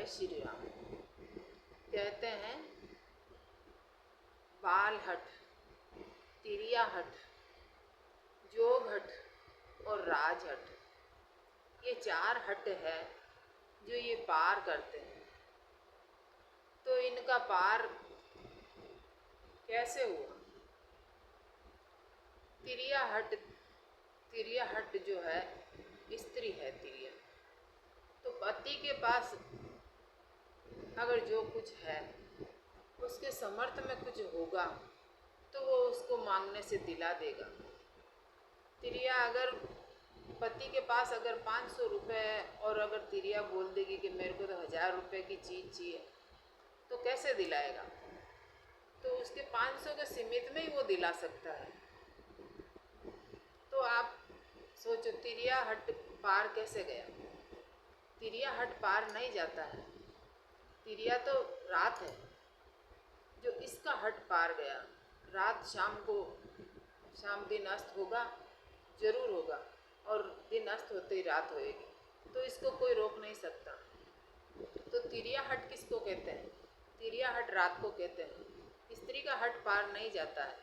जय श्री राम। कहते हैं बाल हट, तिरिया हट, जोग हट और राज हट, ये 4 हट है जो ये पार करते हैं। तो इनका पार कैसे हुआ? तिरिया हट जो है स्त्री है तिरिया। तो पति के पास अगर जो कुछ है उसके समर्थ में कुछ होगा तो वो उसको मांगने से दिला देगा। तिरिया अगर पति के पास अगर 500 रुपये है और अगर तिरिया बोल देगी कि मेरे को तो 1000 रुपये की चीज़ चाहिए, तो कैसे दिलाएगा? तो उसके 500 के सीमित में ही वो दिला सकता है। तो आप सोचो तिरिया हट पार कैसे गया? तिरिया हट पार नहीं जाता है। तिरिया तो रात है जो इसका हट पार गया। रात शाम दिन अस्त होगा, जरूर होगा, और दिन अस्त होते ही रात होएगी, तो इसको कोई रोक नहीं सकता। तो तिरिया हट किसको कहते हैं? तिरिया हट रात को कहते हैं। स्त्री का हट पार नहीं जाता है,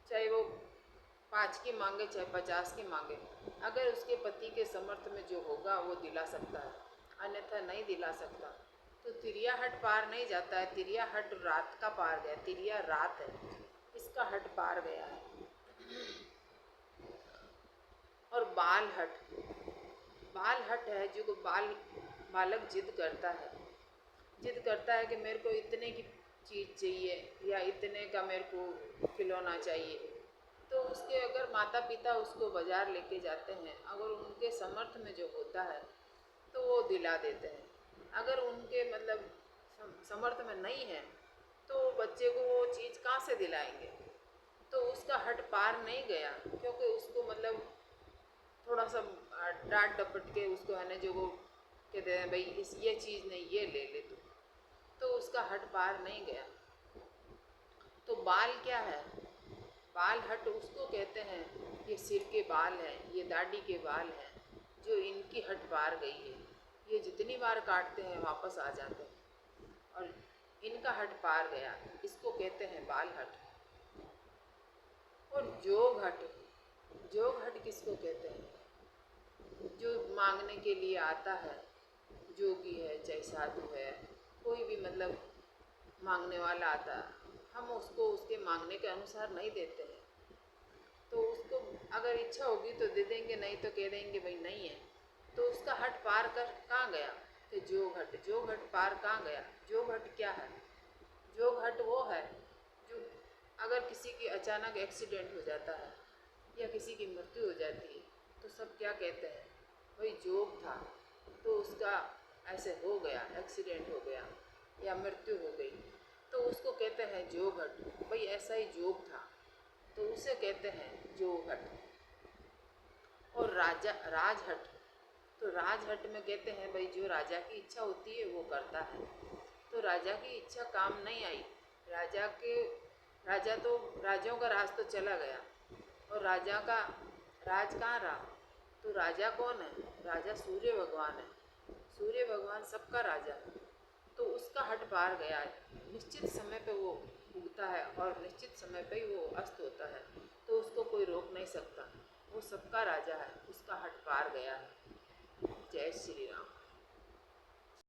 चाहे वो 5 की मांगे चाहे 50 की मांगे। अगर उसके पति के समर्थ में जो होगा वो दिला सकता है, अन्यथा नहीं दिला सकता। तो तिरिया हट पार नहीं जाता है। तिरिया हट रात का पार गया। तिरिया रात है, इसका हट पार गया है। और बाल हट है जो बालक जिद करता है कि मेरे को इतने की चीज़ चाहिए या इतने का मेरे को खिलौना चाहिए। तो उसके अगर माता पिता उसको बाज़ार लेके जाते हैं, अगर उनके समर्थ में जो होता है तो वो दिला देते हैं। अगर उनके समर्थ में नहीं है तो बच्चे को वो चीज़ कहाँ से दिलाएंगे? तो उसका हट पार नहीं गया, क्योंकि उसको थोड़ा सा डांट डपट के उसको है ना, जो वो कहते हैं भाई ये चीज़ नहीं, ये ले ले तो उसका हट पार नहीं गया। तो बाल क्या है? बाल हट उसको कहते हैं, ये सिर के बाल हैं, ये दाढ़ी के बाल हैं, जो इनकी हट पार गई है। ये जितनी बार काटते हैं वापस आ जाते हैं और इनका हट पार गया, इसको कहते हैं बाल हट। और जोग हट किसको कहते हैं? जो मांगने के लिए आता है, जोगी है चाहे साधु है, कोई भी मांगने वाला आता है, हम उसको उसके मांगने के अनुसार नहीं देते हैं। तो उसको अगर इच्छा होगी तो दे देंगे, नहीं तो कह देंगे भाई नहीं है। तो उसका हट पार कर कहाँ गया? कि जोग हट पार कहाँ गया? जोग हट क्या है? जोग हट वो है जो अगर किसी की अचानक एक्सीडेंट हो जाता है या किसी की मृत्यु हो जाती है तो सब क्या कहते हैं? भाई जोग था, तो उसका ऐसे हो गया, एक्सीडेंट हो गया या मृत्यु हो गई, तो उसको कहते हैं जोग हट। भाई ऐसा ही जोग था, तो उसे कहते हैं जोग हट। और राजहट, तो राजहट में कहते हैं भाई जो राजा की इच्छा होती है वो करता है। तो राजा की इच्छा काम नहीं आई, राजा तो राजाओं का राज तो चला गया और राजा का राज कहाँ रहा? तो राजा कौन है? राजा सूर्य भगवान है। सूर्य भगवान सबका राजा है, तो उसका हट पार गया है। निश्चित समय पे वो उगता है और निश्चित समय पे ही वो अस्त होता है, तो उसको कोई रोक नहीं सकता। वो सबका राजा है, उसका हट पार गया है। जय श्री राम।